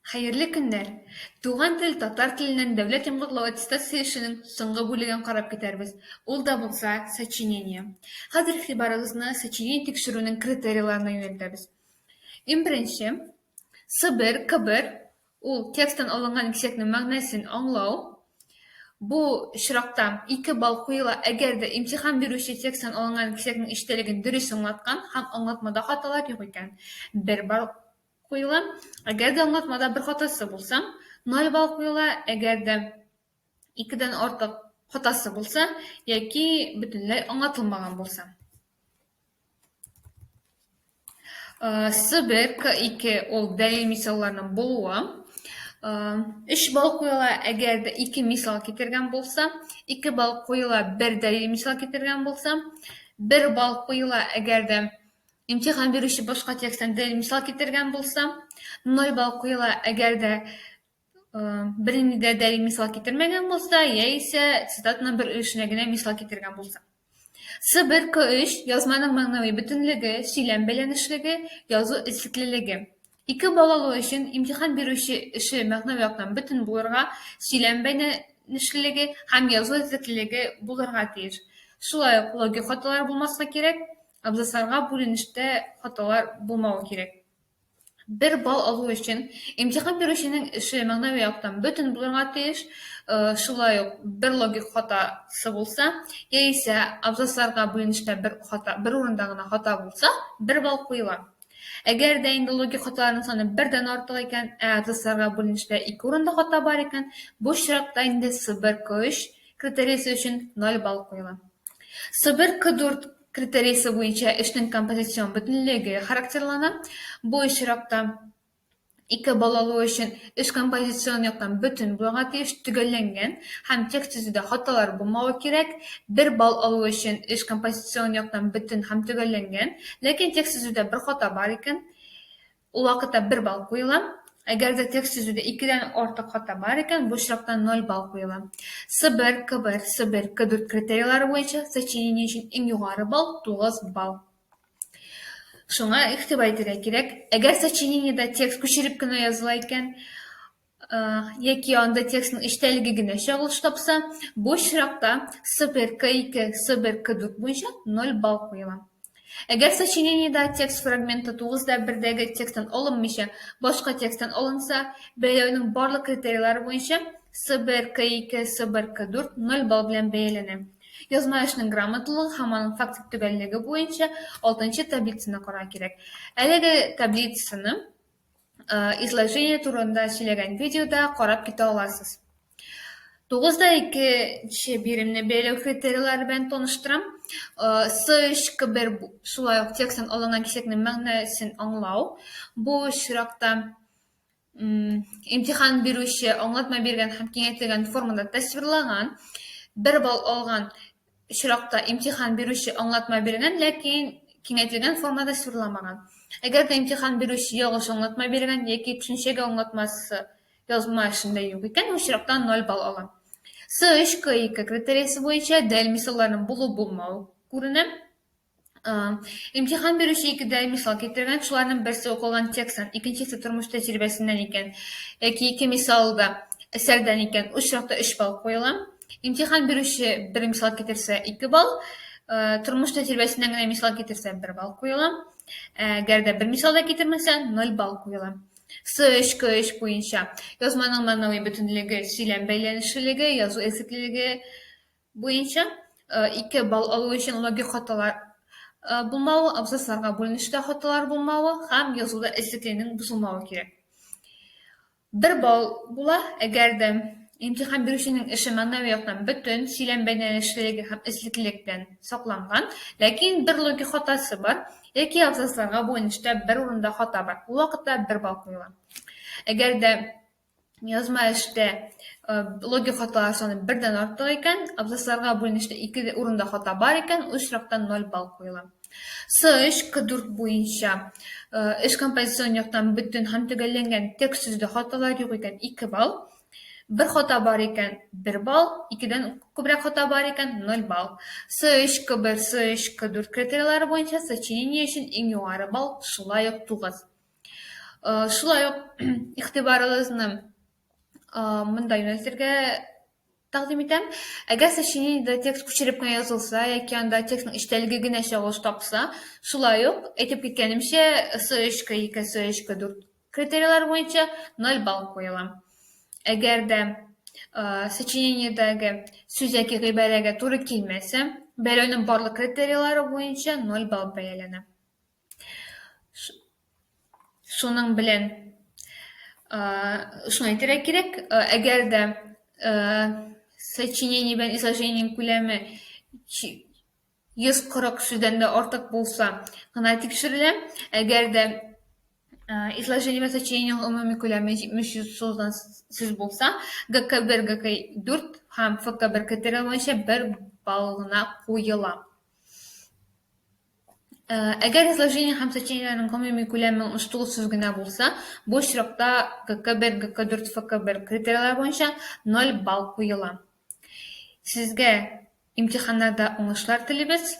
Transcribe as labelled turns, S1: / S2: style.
S1: Хәерле көннәр! Туган тел татар теленнән дәүләт йомгаклау аттестациясенең соңгы бүлеген карап китәрбез. Ул да булса сочинение. Хәзер игътибарыгызны сочинение тикшерүнең критерийларына юнәлтәбез. Иң беренче, сыбыр, кыбыр, ул текстан алынган кисәкнең мәгънәсен аңлау. Бу очракта 2 балл куела әгәр дә имтихан бирүче текстан алынган кисәкнең эчтәлеген дөрес аңлаткан һәм аңлатмада хаталар юк икән. 1 балл куела. Әгәр дә аңлатмада бер хатасы булса, 0 балл куела. Әгәр дә 2дән артык хатасы булса, яки бөтенләй аңлатылмаган булса. Сыбыр, К2 ул дәлил мисалларның булуы. 3 балл куела әгәр дә 2 мисал китергән булса, 2 балл куела 1 дәлил мисал китергән булса, 1 балл куела әгәр дә имтихан бирүче башка текстан дәлил мисал китергән булса, 0 балл куела әгәр дә берни дә дәлил мисал китермәгән булса, яисә цитатаның бер өлешенә генә мисал китергән булса. Сыбыр К3 язманың мәгънәви бөтенлеге, сөйләм бәйләнешлеге, язу эзлеклелеге. 2 балл алу өчен имтихан бирүче эше мәгънәви яктан бөтен булырга, сөйләм бәйләнешлелеге һәм язу эзлеклелеге булырга тиеш. Шулай ук логик хаталар булмаска кирәк, абзацларга бүленештә хаталар булмавы кирәк. 1 балл алу өчен имтихан бирүченең эше мәгънәви яктан бөтен булырга тиеш. Шулай ук бер логик хатасы булса, яисә абзацларга бүленештә бер урында гына хата булса, 1 балл куела. Әгәр дә инде логик хаталарның саны 1дән артык икән, абзацларга бүленештә 2 урында хата бар икән, бу очракта инде сыбыр К3 критериясе өчен 0 балл куела. Сыбыр К4 критериясе буенча эшнең композицион бөтенлеге характерлана. Бу очракта 2 балл алу өчен эш композицион яктан бөтен булырга тиеш, төгәлләнгән һәм текст төзүдә хаталар булмавы кирәк. 1 балл алу өчен эш композицион яктан бөтен һәм төгәлләнгән, ләкин текст төзүдә бер хата бар икән, ул вакытта 1 балл куела. Әгәр дә текст төзүдә 2дән артык хата бар икән, бу очракта 0 балл куела. Сыбыр, кыбыр, сыбыр, К4 критерийлары буенча сочинение өчен иң югары балл 9 балл. Шуңа игътибар итәргә кирәк. Әгәр сочинениедә текст күчереп кенә языла икән, яки анда текстның эчтәлеге генә чагылыш тапса, бу очракта сыбыр К2, сыбыр К4 буенча 0 балл куела. Әгәр сочинениедә текст фрагменты 9:1 текстан алынмыйча, башка текстан алынса, бәяләүнең барлык критерийлары буенча сыбыр К2, сыбыр К4 0 балл белән бәяләнә. Язма эшнең грамоталыгы һәм аның фактик төгәллеге буенча 6-нчы таблицаны карау кирәк. Әлеге таблицаны изложение турында сөйләгән видеода карап китә аласыз. 9:2 биремне бәяләү критерийлары белән таныштырам. С3, К1 шулай ук текстан алынган кисәкнең мәгънәсен аңлау. Бу очракта имтихан бирүче аңлатма биргән һәм киңәйтелгән формада тасвирлаган. 1 балл алган очракта имтихан бирүче аңлатма биргән, ләкин киңәйтелгән формада тасвирламаган. Әгәр дә имтихан бирүче ялгыш аңлатма биргән яки төшенчәгә аңлатмасы язма эшендә юк икән, очракта 0 балл ала. С3, К2 критериясе буенча дәлил мисалларның булу-булмавы күренә. Имтихан бирүче 2 дәлил мисал китергән, шуларның берсе укылган текстан, икенчесе тормыш тәҗрибәсеннән икән, яки 2 мисалда әсәрдән икән, очракта 3 балл куела. Имтихан бирүче 1 мисал китерсә 2 балл, тормыш тәҗрибәсеннән генә мисал китерсә 1 балл куела. Әгәр дә 1 мисал да китермәсә, 0 балл куела. С3, К3 буенча язманың мәгънәви бөтенлеге, сөйләм бәйләнешлелеге, язу эзлеклелеге буенча 2 балл алу өчен логик хаталар булмавы, абзацларга бүленештә хаталар булмавы һәм язуда эзлеклелегенең бозылмавы кирәк. 1 балл була, әгәр дә имтихан бирүченең эше мәгънәви яктан бөтен, сөйләм бәйләнешлелеге һәм эзлеклелек белән сакланган, ләкин бер логик хатасы бар, яки абзацларга бүленештә бер урында хата бар. Ул вакытта 1 балл куела. Әгәр дә язма эштә логик хаталар саны 1дән артык икән, абзацларга бүленештә 2 урында хата бар икән, очракта 0 балл куела. С3, К4 буенча эш композицион яктан бөтен һәм төгәлләнгән, текст төзүдә хаталар юк икән, 2 балл. 1 хата бар икән, 1 балл, 2дән күбрәк хата бар икән, 0 балл. С3, К1, С3, К4 критерийлары буенча сочинение өчен иң югары балл, шулай ук 9. Шулай ук игътибарыгызны мындай нерселерге тәкъдим итәм. Әгәр сочинениедә текст күчереп кенә язылса, яки анда текстның эчтәлеге генә чагылыш тапса, шулай ук әйтеп киткәнемчә, С3, 2, С3, 4 критерийлар буенча 0 балл куела. Әгәр дә сочинениедәге сүз яки гыйбарәгә туры килмәсә, бәяләүнең барлык критерийлары буенча 0 балл бәяләнә. Шуның белән шуны әйтергә кирәк, әгәр дә сочинение белән изложениенең күләме 140 сүздән дә артык булса гына тикшерелә. Әгәр дә изложение белән сочинениенең гомуми күләме 730 сүз булса, ГК1, ГК4 һәм ФК1 критерийлары буенча 1 балл гына куела. Әгәр изложение һәм сочинениеләрнең гомуми күләме 69 сүз генә булса, бу очракта ГК1, ГК4, ФК1 критерийлары буенча 0 балл куела. Сезгә имтиханнарда уңышлар телибез.